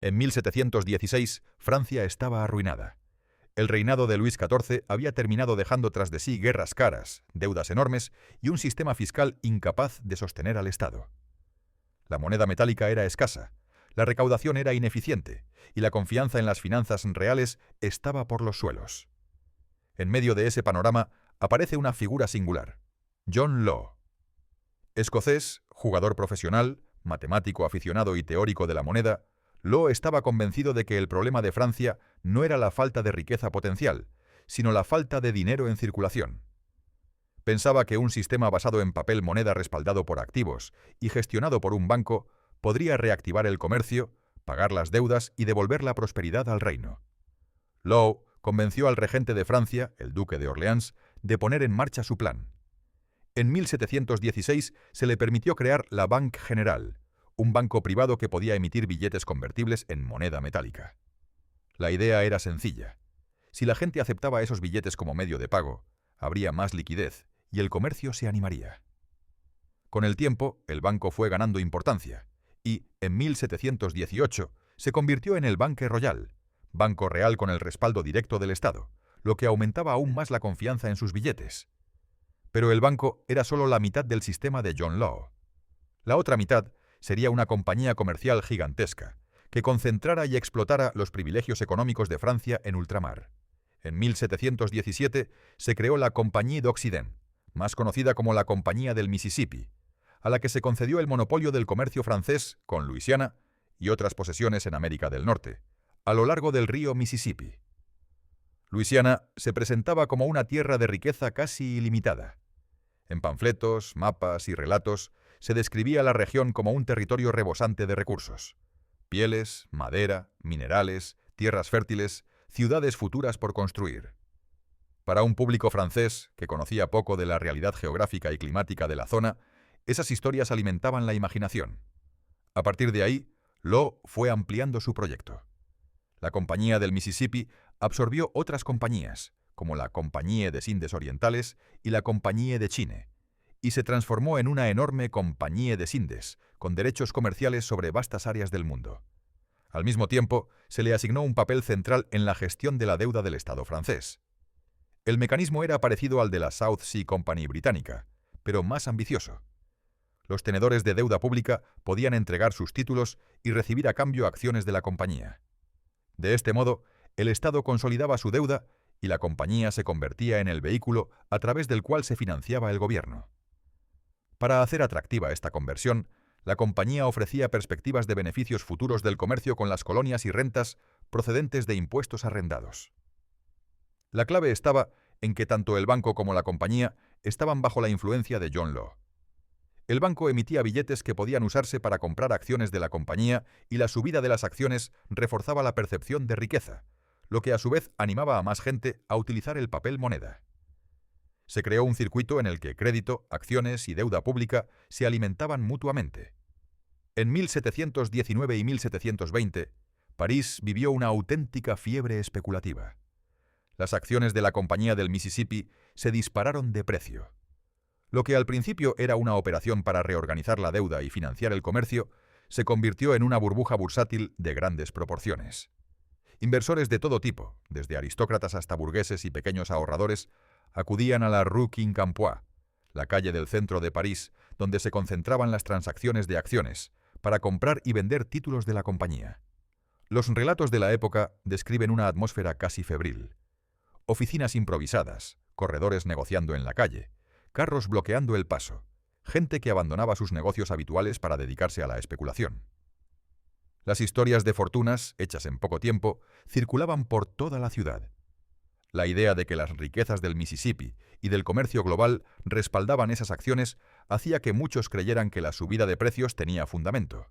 En 1716, Francia estaba arruinada. El reinado de Luis XIV había terminado dejando tras de sí guerras caras, deudas enormes y un sistema fiscal incapaz de sostener al Estado. La moneda metálica era escasa, la recaudación era ineficiente y la confianza en las finanzas reales estaba por los suelos. En medio de ese panorama aparece una figura singular, John Law. Escocés, jugador profesional, matemático aficionado y teórico de la moneda, Law estaba convencido de que el problema de Francia no era la falta de riqueza potencial, sino la falta de dinero en circulación. Pensaba que un sistema basado en papel moneda respaldado por activos y gestionado por un banco podría reactivar el comercio, pagar las deudas y devolver la prosperidad al reino. Law convenció al regente de Francia, el duque de Orleans, de poner en marcha su plan. En 1716 se le permitió crear la Banque Generale, un banco privado que podía emitir billetes convertibles en moneda metálica. La idea era sencilla. Si la gente aceptaba esos billetes como medio de pago, habría más liquidez y el comercio se animaría. Con el tiempo, el banco fue ganando importancia y, en 1718, se convirtió en el Banque Royal, banco real con el respaldo directo del Estado, lo que aumentaba aún más la confianza en sus billetes. Pero el banco era solo la mitad del sistema de John Law. La otra mitad sería una compañía comercial gigantesca, que concentrara y explotara los privilegios económicos de Francia en ultramar. En 1717 se creó la Compagnie d'Occident, más conocida como la Compañía del Mississippi, a la que se concedió el monopolio del comercio francés con Luisiana y otras posesiones en América del Norte, a lo largo del río Mississippi. Luisiana se presentaba como una tierra de riqueza casi ilimitada. En panfletos, mapas y relatos se describía la región como un territorio rebosante de recursos: pieles, madera, minerales, tierras fértiles, ciudades futuras por construir. Para un público francés que conocía poco de la realidad geográfica y climática de la zona, esas historias alimentaban la imaginación. A partir de ahí, Law fue ampliando su proyecto. La Compañía del Mississippi absorbió otras compañías, como la Compagnie des Indes Orientales y la Compagnie de Chine, y se transformó en una enorme Compagnie des Indes, con derechos comerciales sobre vastas áreas del mundo. Al mismo tiempo, se le asignó un papel central en la gestión de la deuda del Estado francés. El mecanismo era parecido al de la South Sea Company británica, pero más ambicioso. Los tenedores de deuda pública podían entregar sus títulos y recibir a cambio acciones de la compañía. De este modo, el Estado consolidaba su deuda y la compañía se convertía en el vehículo a través del cual se financiaba el gobierno. Para hacer atractiva esta conversión, la compañía ofrecía perspectivas de beneficios futuros del comercio con las colonias y rentas procedentes de impuestos arrendados. La clave estaba en que tanto el banco como la compañía estaban bajo la influencia de John Law. El banco emitía billetes que podían usarse para comprar acciones de la compañía y la subida de las acciones reforzaba la percepción de riqueza, lo que a su vez animaba a más gente a utilizar el papel moneda. Se creó un circuito en el que crédito, acciones y deuda pública se alimentaban mutuamente. En 1719 y 1720, París vivió una auténtica fiebre especulativa. Las acciones de la Compañía del Mississippi se dispararon de precio. Lo que al principio era una operación para reorganizar la deuda y financiar el comercio, se convirtió en una burbuja bursátil de grandes proporciones. Inversores de todo tipo, desde aristócratas hasta burgueses y pequeños ahorradores, acudían a la Rue Quincampoix, la calle del centro de París, donde se concentraban las transacciones de acciones, para comprar y vender títulos de la compañía. Los relatos de la época describen una atmósfera casi febril. Oficinas improvisadas, corredores negociando en la calle, carros bloqueando el paso, gente que abandonaba sus negocios habituales para dedicarse a la especulación. Las historias de fortunas, hechas en poco tiempo, circulaban por toda la ciudad. La idea de que las riquezas del Mississippi y del comercio global respaldaban esas acciones hacía que muchos creyeran que la subida de precios tenía fundamento.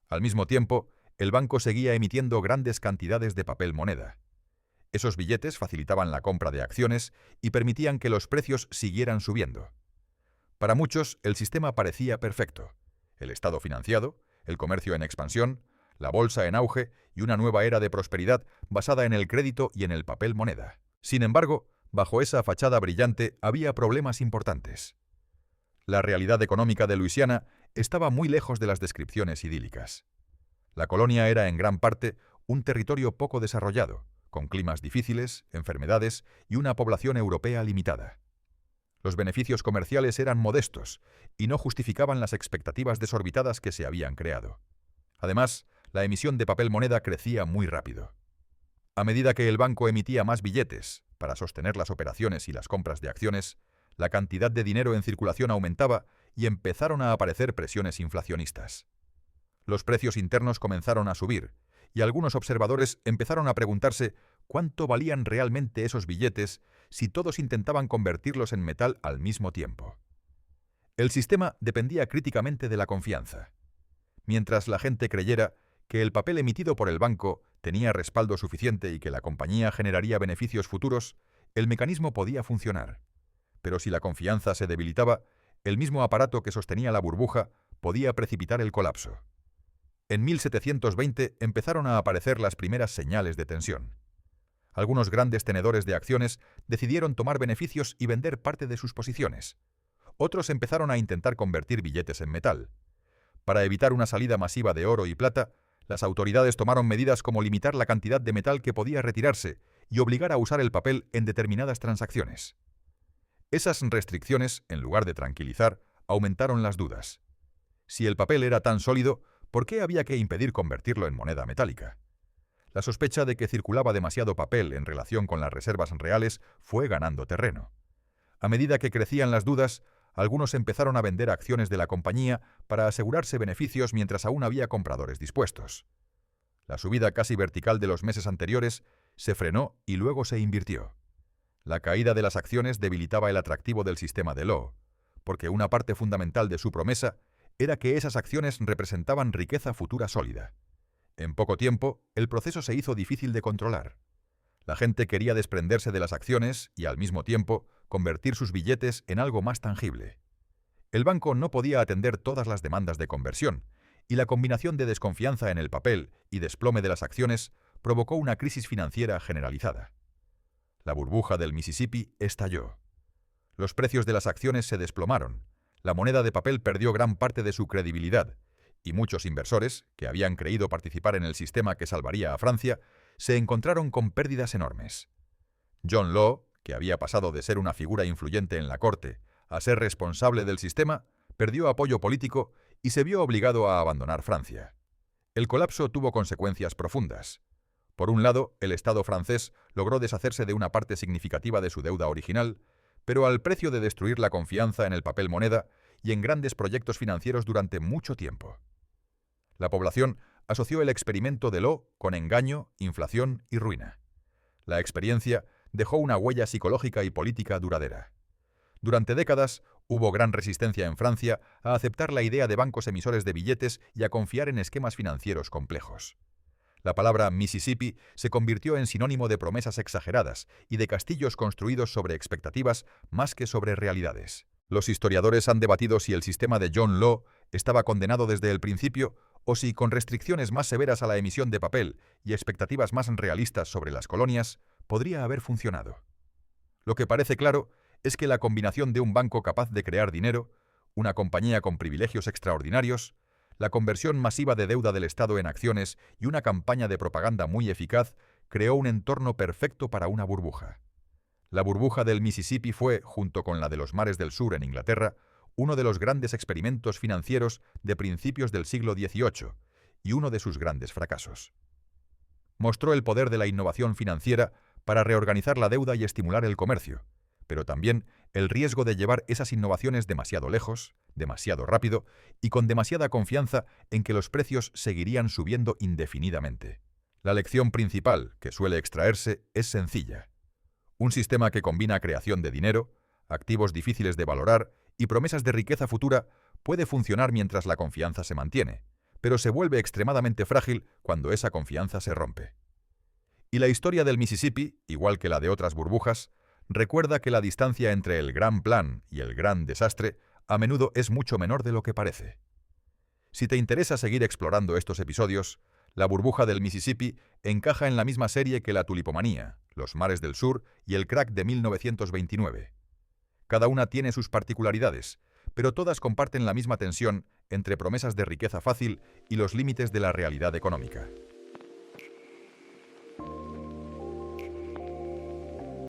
Al mismo tiempo, el banco seguía emitiendo grandes cantidades de papel moneda. Esos billetes facilitaban la compra de acciones y permitían que los precios siguieran subiendo. Para muchos, el sistema parecía perfecto. El Estado financiado, el comercio en expansión, la bolsa en auge y una nueva era de prosperidad basada en el crédito y en el papel moneda. Sin embargo, bajo esa fachada brillante había problemas importantes. La realidad económica de Luisiana estaba muy lejos de las descripciones idílicas. La colonia era en gran parte un territorio poco desarrollado, con climas difíciles, enfermedades y una población europea limitada. Los beneficios comerciales eran modestos y no justificaban las expectativas desorbitadas que se habían creado. Además, la emisión de papel moneda crecía muy rápido. A medida que el banco emitía más billetes para sostener las operaciones y las compras de acciones, la cantidad de dinero en circulación aumentaba y empezaron a aparecer presiones inflacionistas. Los precios internos comenzaron a subir, y algunos observadores empezaron a preguntarse cuánto valían realmente esos billetes si todos intentaban convertirlos en metal al mismo tiempo. El sistema dependía críticamente de la confianza. Mientras la gente creyera que el papel emitido por el banco tenía respaldo suficiente y que la compañía generaría beneficios futuros, el mecanismo podía funcionar. Pero si la confianza se debilitaba, el mismo aparato que sostenía la burbuja podía precipitar el colapso. En 1720 empezaron a aparecer las primeras señales de tensión. Algunos grandes tenedores de acciones decidieron tomar beneficios y vender parte de sus posiciones. Otros empezaron a intentar convertir billetes en metal. Para evitar una salida masiva de oro y plata, las autoridades tomaron medidas como limitar la cantidad de metal que podía retirarse y obligar a usar el papel en determinadas transacciones. Esas restricciones, en lugar de tranquilizar, aumentaron las dudas. Si el papel era tan sólido, ¿por qué había que impedir convertirlo en moneda metálica? La sospecha de que circulaba demasiado papel en relación con las reservas reales fue ganando terreno. A medida que crecían las dudas, algunos empezaron a vender acciones de la compañía para asegurarse beneficios mientras aún había compradores dispuestos. La subida casi vertical de los meses anteriores se frenó y luego se invirtió. La caída de las acciones debilitaba el atractivo del sistema de Law, porque una parte fundamental de su promesa era que esas acciones representaban riqueza futura sólida. En poco tiempo, el proceso se hizo difícil de controlar. La gente quería desprenderse de las acciones y, al mismo tiempo, convertir sus billetes en algo más tangible. El banco no podía atender todas las demandas de conversión, y la combinación de desconfianza en el papel y desplome de las acciones provocó una crisis financiera generalizada. La burbuja del Mississippi estalló. Los precios de las acciones se desplomaron, la moneda de papel perdió gran parte de su credibilidad, y muchos inversores, que habían creído participar en el sistema que salvaría a Francia, se encontraron con pérdidas enormes. John Law, que había pasado de ser una figura influyente en la corte a ser responsable del sistema, perdió apoyo político y se vio obligado a abandonar Francia. El colapso tuvo consecuencias profundas. Por un lado, el Estado francés logró deshacerse de una parte significativa de su deuda original, pero al precio de destruir la confianza en el papel moneda y en grandes proyectos financieros durante mucho tiempo. La población asoció el experimento de Law con engaño, inflación y ruina. La experiencia dejó una huella psicológica y política duradera. Durante décadas hubo gran resistencia en Francia a aceptar la idea de bancos emisores de billetes y a confiar en esquemas financieros complejos. La palabra Mississippi se convirtió en sinónimo de promesas exageradas y de castillos construidos sobre expectativas más que sobre realidades. Los historiadores han debatido si el sistema de John Law estaba condenado desde el principio o si, con restricciones más severas a la emisión de papel y expectativas más realistas sobre las colonias, podría haber funcionado. Lo que parece claro es que la combinación de un banco capaz de crear dinero, una compañía con privilegios extraordinarios, la conversión masiva de deuda del Estado en acciones y una campaña de propaganda muy eficaz creó un entorno perfecto para una burbuja. La burbuja del Mississippi fue, junto con la de los mares del sur en Inglaterra, uno de los grandes experimentos financieros de principios del siglo XVIII y uno de sus grandes fracasos. Mostró el poder de la innovación financiera para reorganizar la deuda y estimular el comercio, pero también el riesgo de llevar esas innovaciones demasiado lejos, demasiado rápido y con demasiada confianza en que los precios seguirían subiendo indefinidamente. La lección principal que suele extraerse es sencilla. Un sistema que combina creación de dinero, activos difíciles de valorar y promesas de riqueza futura puede funcionar mientras la confianza se mantiene, pero se vuelve extremadamente frágil cuando esa confianza se rompe. Y la historia del Mississippi, igual que la de otras burbujas, recuerda que la distancia entre el gran plan y el gran desastre a menudo es mucho menor de lo que parece. Si te interesa seguir explorando estos episodios, la burbuja del Mississippi encaja en la misma serie que la tulipomanía, los mares del sur y el crack de 1929. Cada una tiene sus particularidades, pero todas comparten la misma tensión entre promesas de riqueza fácil y los límites de la realidad económica.